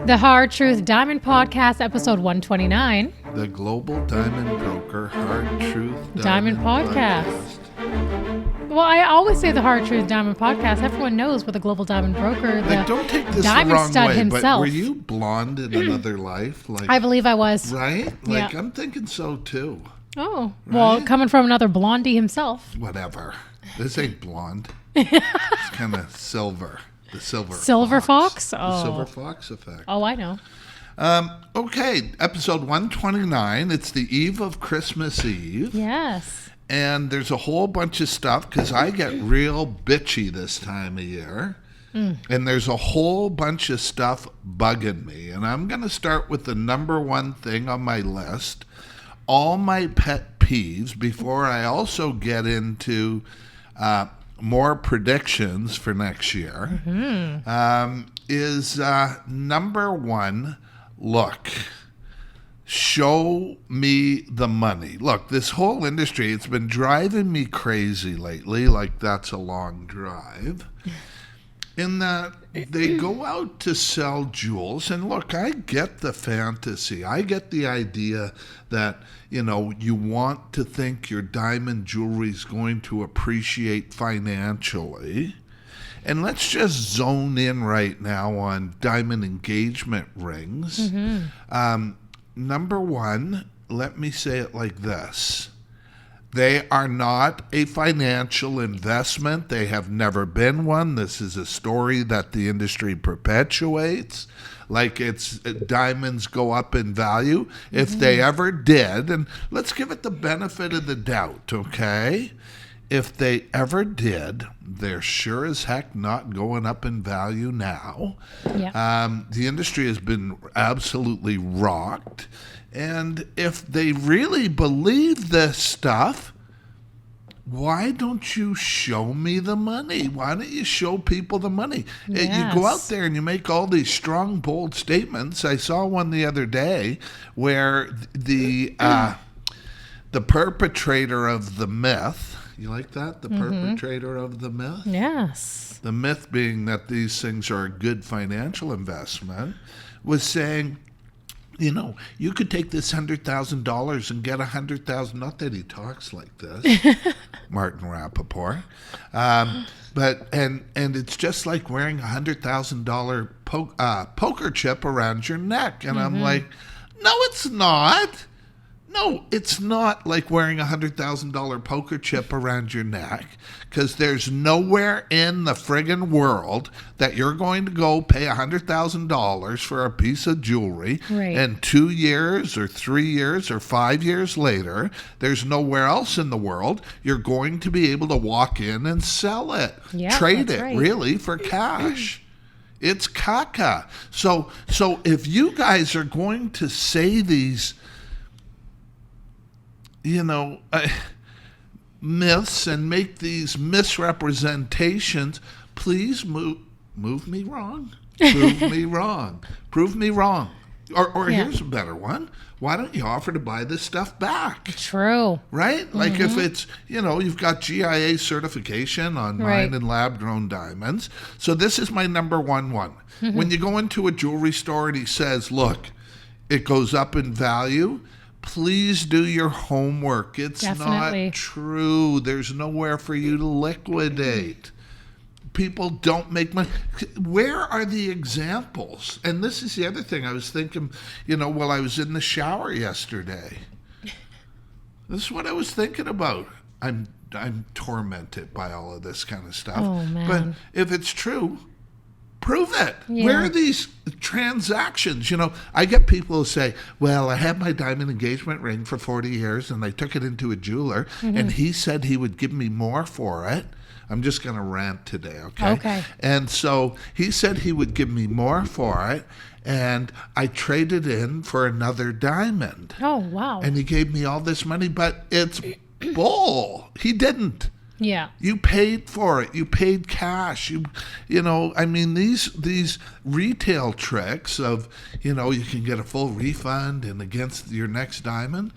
The Hard Truth Diamond Podcast, episode 129. The Global Diamond Broker Hard Truth Diamond Podcast. Well, I always say the Hard Truth Diamond Podcast. Everyone knows we're the Global Diamond Broker. Don't take this diamond the wrong stud way, himself. But were you blonde in another life? I believe I was. Right? Yeah. I'm thinking so too. Oh, Right? well, coming from another blondie himself. Whatever. This ain't blonde. It's kind of silver. The Silver fox? The Oh. silver fox effect. Oh, I know. Okay, episode 129. It's the eve of Christmas Eve. Yes. And there's a whole bunch of stuff because I get real bitchy this time of year. And there's a whole bunch of stuff bugging me. And I'm going to start with the number one thing on my list. All my pet peeves before I also get into more predictions for next year is number one, look. Show me the money. Look, this whole industry, it's been driving me crazy lately, like that's a long drive, in that they go out to sell jewels. And look, I get the fantasy. I get the idea that, you know, you want to think your diamond jewelry is going to appreciate financially. And let's just zone in right now on diamond engagement rings. Number one, let me say it like this. They are not a financial investment. They have never been one. This is a story that the industry perpetuates. Like it's diamonds go up in value. If they ever did, and let's give it the benefit of the doubt, okay? If they ever did, they're sure as heck not going up in value now. Yeah. The industry has been absolutely rocked. And if they really believe this stuff, why don't you show me the money? Why don't you show people the money? Yes. You go out there and you make all these strong, bold statements. I saw one the other day where the perpetrator of the myth, you like that? The perpetrator of the myth? Yes. The myth being that these things are a good financial investment, was saying, you know, you could take this $100,000 and get $100,000. Not that he talks like this, Martin Rappaport, but it's just like wearing $100,000 poker chip around your neck, and I'm like, no, it's not. No, it's not like wearing a $100,000 poker chip around your neck, because there's nowhere in the friggin' world that you're going to go pay $100,000 for a piece of jewelry, and 2 years or 3 years or 5 years later, there's nowhere else in the world you're going to be able to walk in and sell it, trade it, really, for cash. It's caca. So if you guys are going to say these, you know, myths and make these misrepresentations, please move me wrong. Prove me wrong. Prove me wrong. Or here's a better one. Why don't you offer to buy this stuff back? True. Right? Like if it's, you know, you've got GIA certification on mined and lab-grown diamonds. So this is my number one. When you go into a jewelry store and he says, look, it goes up in value, please do your homework. It's not true. There's nowhere for you to liquidate. People don't make money. Where are the examples? And this is the other thing I was thinking, you know, while I was in the shower yesterday. This is what I was thinking about. I'm tormented by all of this kind of stuff. Oh, man. But if it's true, prove it. Yeah. Where are these transactions? You know, I get people who say, well, I had my diamond engagement ring for 40 years and I took it into a jeweler and he said he would give me more for it. I'm just going to rant today, okay? Okay. And so he said he would give me more for it, and I traded in for another diamond. Oh, wow. And he gave me all this money, but it's bull. He didn't. Yeah. You paid for it. You paid cash. You know, I mean, these retail tricks of, you know, you can get a full refund and against your next diamond.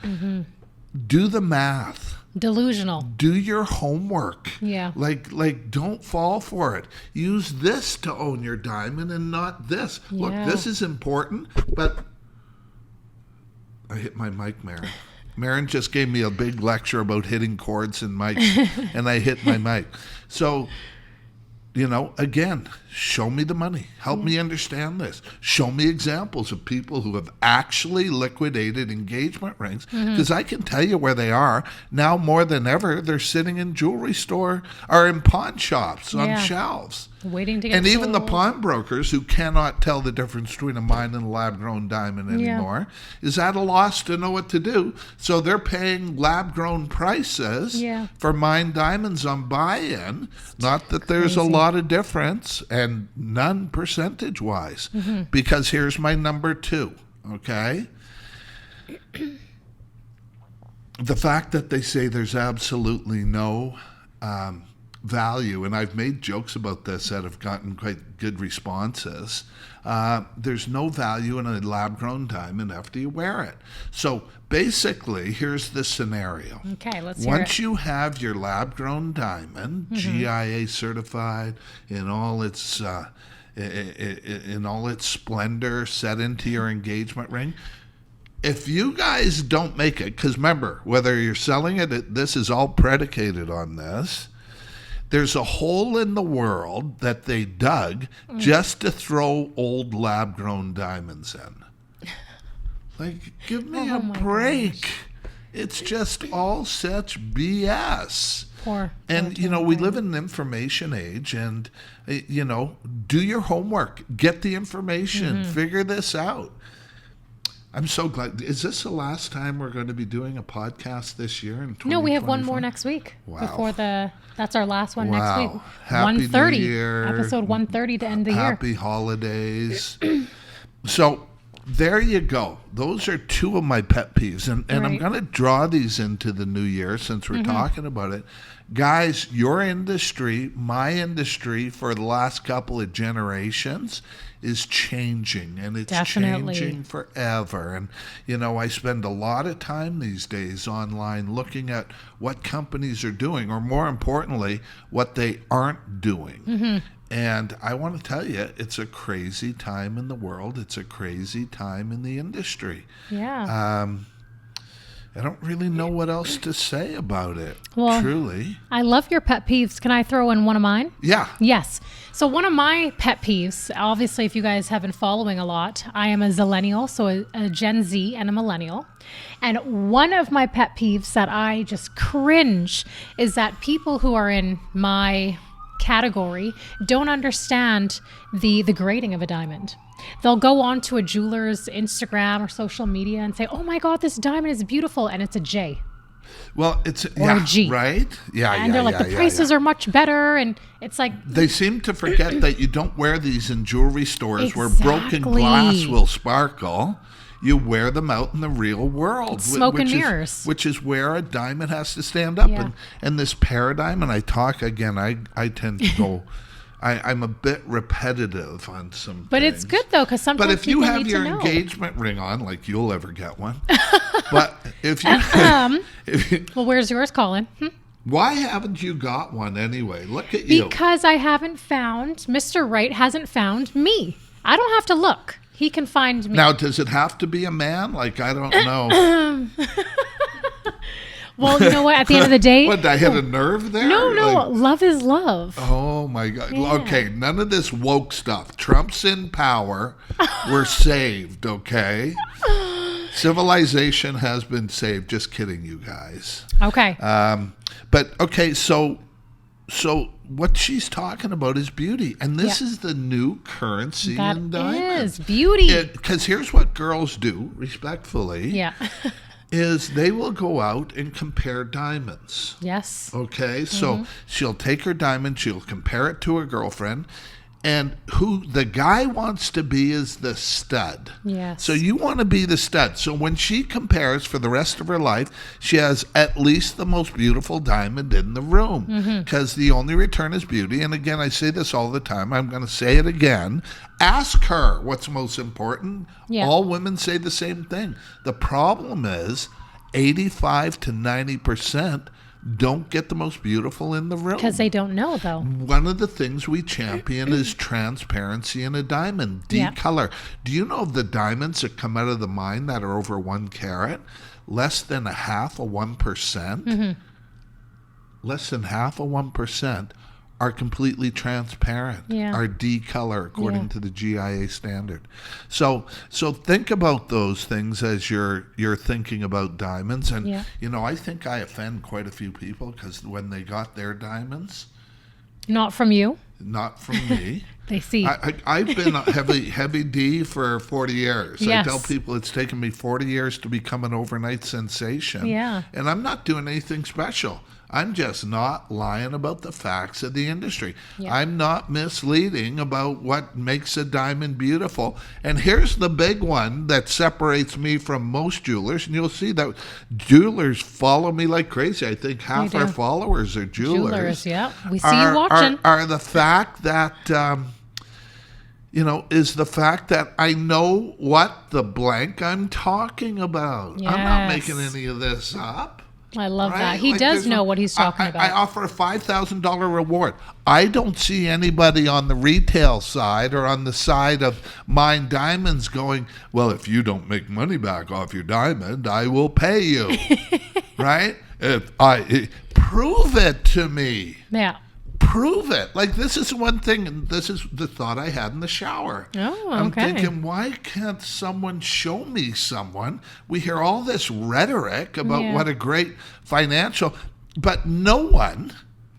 Do the math. Delusional. Do your homework. Yeah. Like don't fall for it. Use this to own your diamond and not this. Yeah. Look, this is important, but I hit my mic, Maren. Maren just gave me a big lecture about hitting chords and mics, and I hit my mic. So, again, show me the money. Help me understand this. Show me examples of people who have actually liquidated engagement rings, because I can tell you where they are. Now more than ever, they're sitting in jewelry store or in pawn shops on shelves. Waiting to get And even the sold. pawnbrokers who cannot tell the difference between a mine and a lab-grown diamond anymore is at a loss to know what to do. So they're paying lab-grown prices for mine diamonds on buy-in. Not that there's a lot of difference, and none percentage-wise. Because here's my number 2, okay? The fact that they say there's absolutely no value, and I've made jokes about this that have gotten quite good responses. There's no value in a lab-grown diamond after you wear it. So basically, here's the scenario. Okay, let's hear it. Once you have your lab-grown diamond, GIA certified in all its splendor, set into your engagement ring. If you guys don't make it, because remember, whether you're selling it, this is all predicated on this. There's a hole in the world that they dug just to throw old lab-grown diamonds in. Like, give me a break. Gosh. It's just all such BS. Poor We live in an information age, and, do your homework. Get the information. Figure this out. I'm so glad. Is this the last time we're going to be doing a podcast this year in 2024? No, we have one more next week. Wow. That's our last one next week. Happy 130. New Year. Episode 130 to end the year. Happy holidays. So there you go. Those are 2 of my pet peeves. And I'm going to draw these into the new year since we're talking about it. Guys, your industry, my industry for the last couple of generations is changing, and it's changing forever. And, I spend a lot of time these days online looking at what companies are doing, or more importantly, what they aren't doing. And I want to tell you, it's a crazy time in the world. It's a crazy time in the industry. Yeah. I don't really know what else to say about it, truly. I love your pet peeves. Can I throw in one of mine? Yeah. Yes. So one of my pet peeves, obviously, if you guys have been following a lot, I am a Zillennial, so a Gen Z and a millennial. And one of my pet peeves that I just cringe is that people who are in my category don't understand the grading of a diamond. They'll go on to a jeweler's Instagram or social media and say, "Oh my God, this diamond is beautiful," and it's a J. Well, it's or a G, right? Yeah, and they're like, the prices are much better, and it's like they seem to forget that you don't wear these in jewelry stores where broken glass will sparkle. You wear them out in the real world. Smoke and mirrors. Which is where a diamond has to stand up. And this paradigm, and I talk again, I tend to go, I'm a bit repetitive on some But things. it's good, though, because sometimes But if you people have need your to know. engagement ring on, like you'll ever get one. But if you... Well, where's yours, Colin? Why haven't you got one anyway? Look at you. Because I haven't found, Mr. Right hasn't found me. I don't have to look. He can find me. Now, does it have to be a man? Like, I don't know. Well, you know what? At the end of the day... What, did I hit a nerve there? No. Like, love is love. Oh, my God. Yeah. Okay, none of this woke stuff. Trump's in power. We're saved, okay? Civilization has been saved. Just kidding, you guys. Okay. But, okay, so what she's talking about is beauty. And this is the new currency in diamonds. That is beauty. Because here's what girls do, respectfully. Yeah. Is they will go out and compare diamonds. Yes. Okay, so she'll take her diamond, she'll compare it to her girlfriend, and who the guy wants to be is the stud. Yes. So you want to be the stud. So when she compares for the rest of her life, she has at least the most beautiful diamond in the room, because the only return is beauty. And again, I say this all the time. I'm going to say it again. Ask her what's most important. Yeah. All women say the same thing. The problem is 85 to 90% don't get the most beautiful in the room. Because they don't know, though. One of the things we champion is transparency in a diamond, decolor. Do you know the diamonds that come out of the mine that are over 1 carat? Less than a half of 1%, less than half of 1% are completely transparent, are decolor according to the GIA standard. So think about those things as you're thinking about diamonds. And, I think I offend quite a few people because when they got their diamonds. Not from you. Not from me. They see. I've been a heavy D for 40 years. Yes. I tell people it's taken me 40 years to become an overnight sensation. Yeah. And I'm not doing anything special. I'm just not lying about the facts of the industry. Yeah. I'm not misleading about what makes a diamond beautiful. And here's the big one that separates me from most jewelers. And you'll see that jewelers follow me like crazy. I think half our followers are jewelers. Yeah. We see you watching. Are the fact that, is the fact that I know what the blank I'm talking about. Yes. I'm not making any of this up. I love that. He does know what he's talking about. I offer a $5,000 reward. I don't see anybody on the retail side or on the side of Mine Diamonds going, well, if you don't make money back off your diamond, I will pay you. Right? Prove it to me. Yeah. Prove it. Like, this is one thing, and this is the thought I had in the shower. Oh, I'm okay. thinking, why can't someone show me someone? We hear all this rhetoric about what a great financial, but no one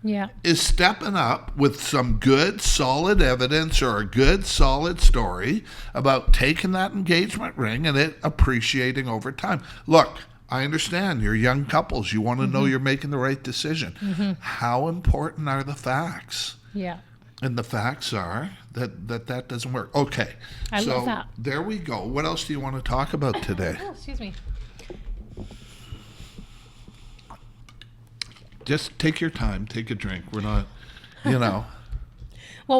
is stepping up with some good, solid evidence or a good, solid story about taking that engagement ring and it appreciating over time. Look, I understand you're young couples. You want to know you're making the right decision. How important are the facts? Yeah. And the facts are that doesn't work. Okay. I love that. There we go. What else do you want to talk about today? Oh, excuse me. Just take your time. Take a drink. We're not, Well,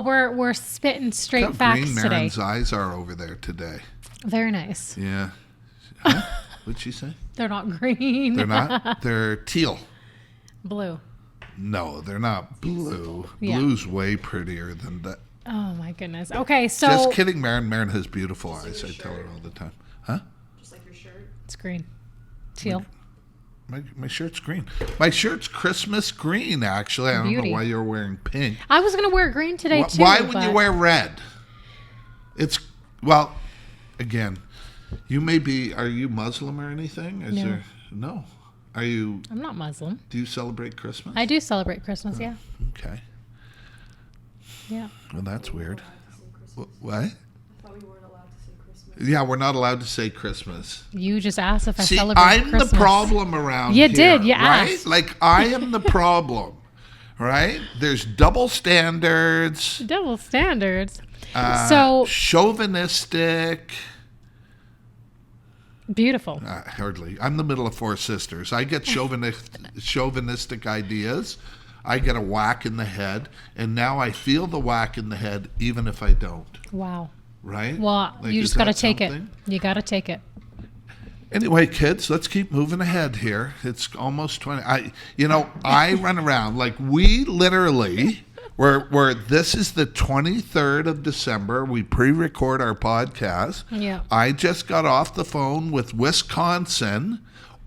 we're spitting straight Look how facts green today. Marin's eyes are over there today. Very nice. Yeah. Huh? What'd she say? They're not green. They're not? They're teal. Blue. No, they're not blue. Yeah. Blue's way prettier than that. Oh, my goodness. Okay, so... Just kidding, Marin. Marin has beautiful eyes. I tell her all the time. Huh? Just like your shirt. It's green. Teal. My shirt's green. My shirt's Christmas green, actually. I don't know why you're wearing pink. I was going to wear green today, too. Why would you wear red? Again... You may be, are you Muslim or anything? No. Are you? I'm not Muslim. Do you celebrate Christmas? I do celebrate Christmas, yeah. Okay. Yeah. Well, that's weird. What? I thought we weren't allowed to say Christmas. Yeah, we're not allowed to say Christmas. You just asked if I celebrate Christmas. I'm the problem around here. You did, you right? asked. Like, I am the problem, right? There's double standards. Double standards. Chauvinistic. Beautiful. Hardly. I'm the middle of 4 sisters. I get chauvinistic ideas. I get a whack in the head, and now I feel the whack in the head even if I don't. Wow. Right? Well, you just got to take it. You got to take it. Anyway, kids, let's keep moving ahead here. It's almost 20. I run around like we literally... Where this is the 23rd of December. We pre-record our podcast. Yeah. I just got off the phone with Wisconsin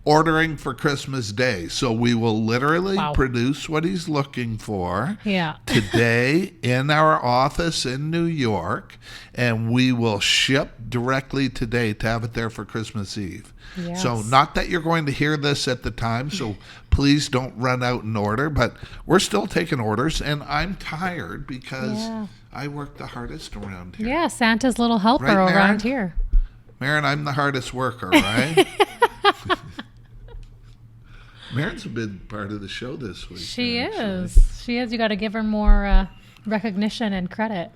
ordering for Christmas Day. So we will literally produce what he's looking for today in our office in New York, and we will ship directly today to have it there for Christmas Eve. Yes. So not that you're going to hear this at the time, so please don't run out and order, but we're still taking orders, and I'm tired because I work the hardest around here. Yeah, Santa's little helper around here. Marin, I'm the hardest worker, right? Marin's a big part of the show this week. She is. She is. You got to give her more recognition and credit,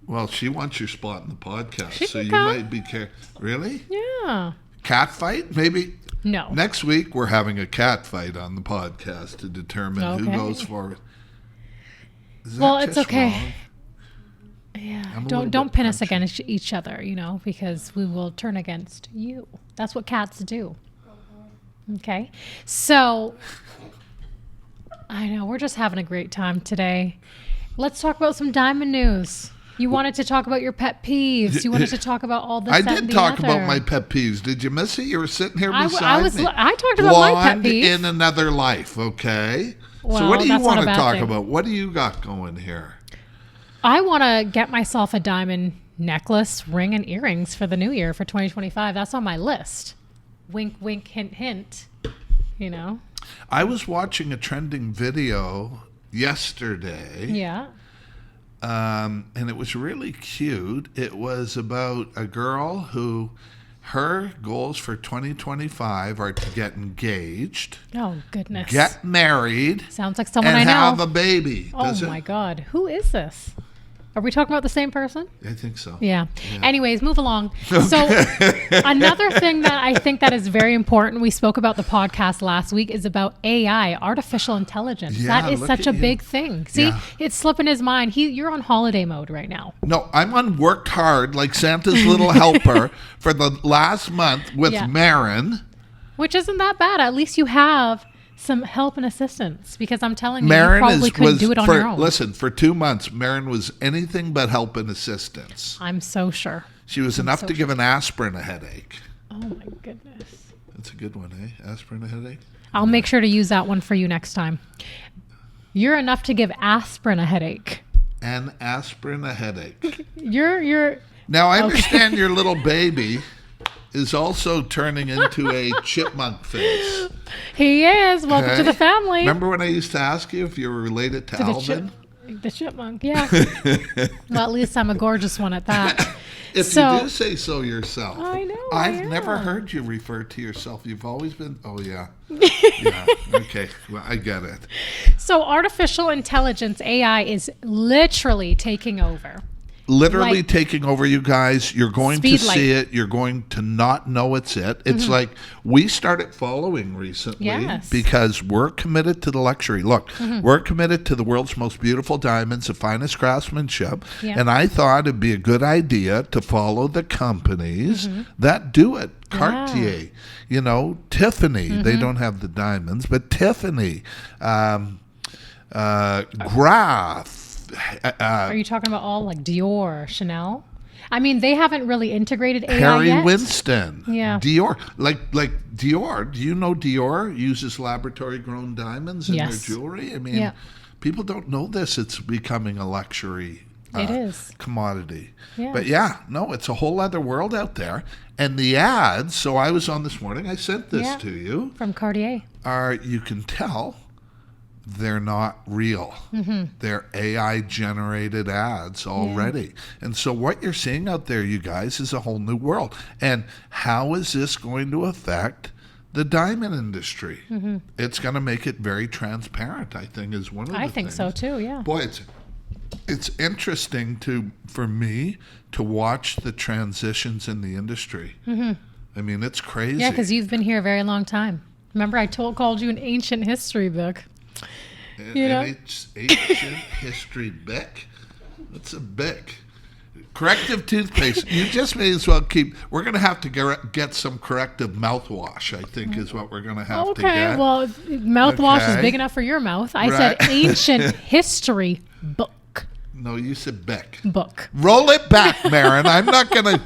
Well, she wants your spot in the podcast, so you come. might be careful. Really? Yeah. Cat fight? Maybe? No. Next week, we're having a cat fight on the podcast to determine who goes forward. Well, it's okay. Wrong? Yeah. Don't pin us against each other, because we will turn against you. That's what cats do. Okay. So I know. We're just having a great time today. Let's talk about some diamond news. You wanted to talk about your pet peeves. You wanted to talk about all this. I that, did and the talk other. about my pet peeves. Did you miss it? You were sitting here I beside me. I talked about my pet Blonde peeve. in another life, okay? So Well, what do you that's not want a to bad talk thing. about? What do you got going here? I want to get myself a diamond necklace, ring, and earrings for the new year for 2025. That's on my list. Wink, wink, hint, hint. You know? I was watching a trending video yesterday. Yeah. And it was really cute. It was about a girl who her goals for 2025 are to get engaged, Oh, goodness. get married, Sounds like someone and I know. have a baby. Oh, Does it? my God. Who is this? Are we talking about the same person? I think so. Yeah. Anyways, move along. So another thing that I think that is very important, we spoke about the podcast last week, is about AI, artificial intelligence. Yeah, that is look such at a you. big thing. See, Yeah. it's slipping his mind. You're on holiday mode right now. No, I'm on worked hard like Santa's little helper for the last month with Yeah. Marin. Which isn't that bad. At least you have some help and assistance, because I'm telling you, you Marin probably couldn't do it on for your own. listen, for 2 months, Marin was anything but help and assistance. I'm so sure. She was enough to give an aspirin a headache. Oh my goodness. That's a good one, eh? Aspirin a headache? I'll make sure to use that one for you next time. You're enough to give aspirin a headache. An aspirin a headache. You're Now, I understand your little baby is also turning into a chipmunk face. he is. Welcome to Okay? the family. Remember when I used to ask you if you were related to To the Alvin? the chipmunk, yeah. Well, at least I'm a gorgeous one at that. If So- you do say so yourself. I know, I've I never am. heard you refer to yourself. You've always been, oh, yeah. Yeah, okay. Well, I get it. So artificial intelligence, AI, is literally taking over. Literally Like- taking over, you guys. You're going to Speed light. see it. You're going to not know it's it. It's like we started following recently Yes. because we're committed to the luxury. Look, we're committed to the world's most beautiful diamonds, the finest craftsmanship. Yeah. And I thought it'd be a good idea to follow the companies that do it. Cartier, you know, Tiffany. They don't have the diamonds, but Tiffany, Graf. Are you talking about all like Dior, Chanel? I mean, they haven't really integrated AI Harry yet. Winston, Yeah. Dior, like Dior. Do you know Dior uses laboratory-grown diamonds in Yes. their jewelry? I mean, Yeah. people don't know this. It's becoming a luxury It is. commodity. Yeah. But yeah, no, it's a whole other world out there. And the ads. So I was on this morning. I sent this Yeah. to you. From Cartier. You can tell they're not real. They're AI generated ads already. And so what you're seeing out there, you guys, is a whole new world. And how is this going to affect the diamond industry? It's going to make it very transparent, I think, is one of the I think things. so too, yeah. Boy, it's interesting for me to watch the transitions in the industry. I mean, it's crazy. Yeah, because you've been here a very long time. Remember, I called you an ancient history book. You know? Ancient history Bic. What's a Bic? Corrective toothpaste. You just may as well keep. We're going to have to get some corrective mouthwash, I think, is what we're going to have to Okay, get. well, mouthwash is Okay. big enough for your mouth. I said Right. ancient history book. No, you said Bic. Book. Roll it back, Marin. I'm not going to.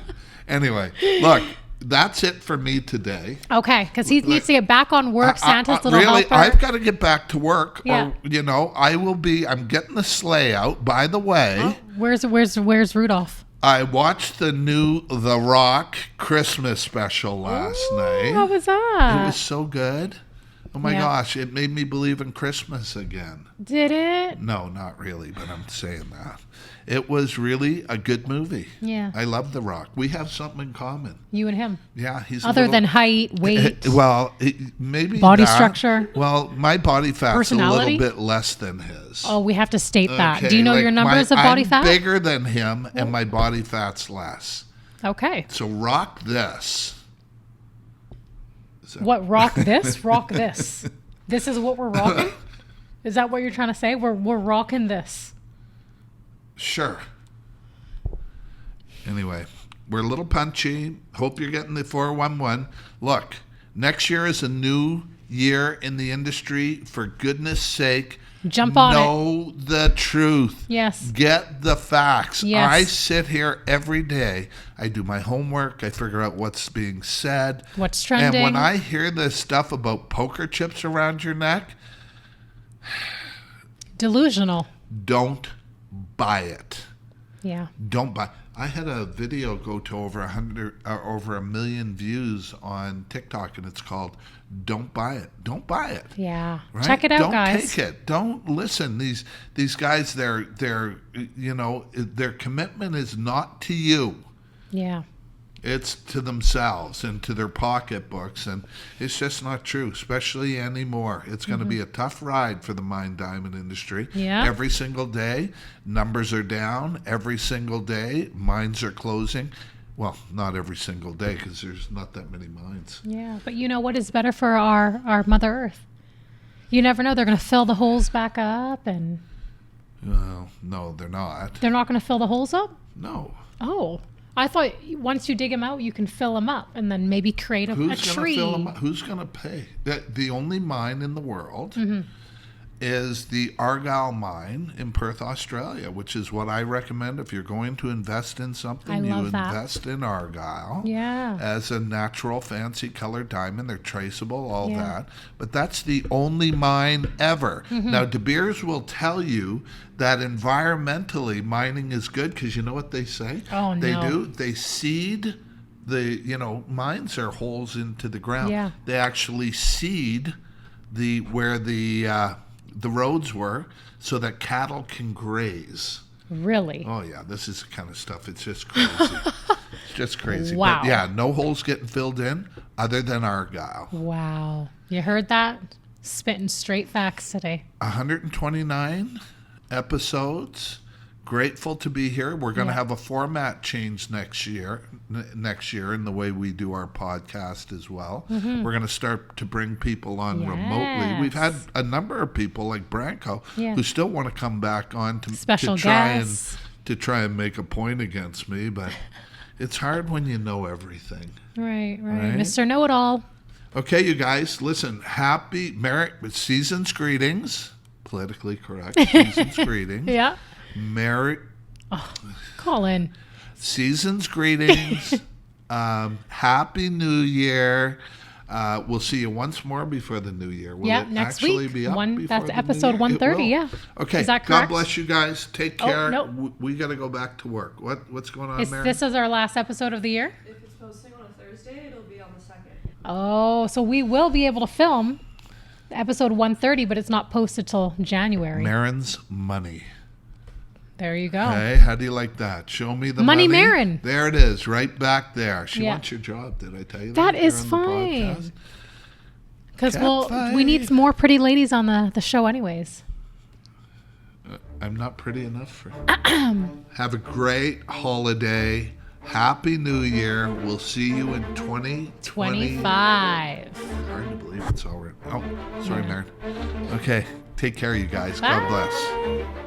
Anyway, look, that's it for me today. Okay, because he needs to get back on work. Santa's little really, helper. I've got to get back to work. Yeah. Or, you know, I'm getting the sleigh out. By the way, Where's Rudolph? I watched the new The Rock Christmas special last night. How was that? It was so good. Oh my Yeah. gosh, it made me believe in Christmas again. Did it? No, not really, but I'm saying that. It was really a good movie. Yeah. I love The Rock. We have something in common. You and him. Yeah, he's a Other little- than height, weight. Well, maybe Body that. structure? Well, my body fat's Personality? a little bit less than his. Oh, we have to state that. Okay, Do you know like your numbers of body I'm fat? bigger than him, and my body fat's less. Okay. So rock this. What, rock this? Rock this. This is what we're rocking? Is that what you're trying to say? We're rocking this. Sure. Anyway, we're a little punchy. Hope you're getting the 411. Look, next year is a new year in the industry, for goodness sake, Jump on it. know the truth. Yes. Get the facts. Yes. I sit here every day. I do my homework. I figure out what's being said. What's trending. And when I hear this stuff about poker chips around your neck, Delusional. don't buy it. Yeah. Don't buy. I had a video go to over 1 million views on TikTok, and it's called "Don't Buy It." Don't buy it. Yeah. Right? Check it out, Don't guys. take it. Don't listen. These guys, their commitment is not to you. Yeah. It's to themselves and to their pocketbooks, and it's just not true, especially anymore. It's going to be a tough ride for the mine diamond industry. Yeah. Every single day, numbers are down. Every single day, mines are closing. Well, not every single day, because there's not that many mines. Yeah. But you know what is better for our Mother Earth? You never know. They're going to fill the holes back up, and Well, no, they're not. they're not going to fill the holes up? No. Oh. I thought once you dig them out, you can fill them up and then maybe create a Who's going to tree. fill them up? Who's going to pay? The only mine in the world is the Argyle mine in Perth, Australia, which is what I recommend if you're going to invest in something. I love you that. invest in Argyle Yeah. as a natural, fancy colored diamond. They're traceable, all Yeah. that. But that's the only mine ever. Now, De Beers will tell you that environmentally mining is good, because you know what they say? Oh, They no. do. They seed mines are holes into the ground. Yeah. They actually seed where the roads were, so that cattle can graze. Really? Oh yeah, this is the kind of stuff. It's just crazy. It's just crazy. Wow. But yeah, no holes getting filled in other than Argyle. Wow. You heard that? Spitting straight facts today. 129 episodes. Grateful to be here. We're going to Yeah. have a format change next year in the way we do our podcast as well. We're going to start to bring people on remotely. We've had Yes. a number of people like Branko Yeah. who still want to come back on Special to try guests. to try and make a point against me, but it's hard when you know everything. Right. Right. Mr. Know-It-All. Okay, you guys, listen. Season's greetings. Politically correct. Season's greetings. Yeah. Merry Call in. season's greetings. Happy New Year. We'll see you once more before the New Year. Will Yeah, it next actually week. be up before That's the New episode Year? It 130, will. yeah. Okay. Is that God correct? bless you guys. Take Oh, care. no. We got to go back to work. What's going on, Mary? This is our last episode of the year? If it's posting on a Thursday, it'll be on the 2nd. Oh, so we will be able to film episode 130, but it's not posted till January. Marin's money. There you go. Hey, how do you like that? Show me the Money money. Marin. There it is, right back there. She Yeah. wants your job. Did I tell you That that? is here on the fine. podcast? Because Cat we need fight. some more pretty ladies on the show anyways. I'm not pretty enough for Have a great holiday. Happy New Year. We'll see you in 2020. 25. Hard to believe it's already. Oh, sorry, Mary. Okay. Take care, you guys. Bye. God bless.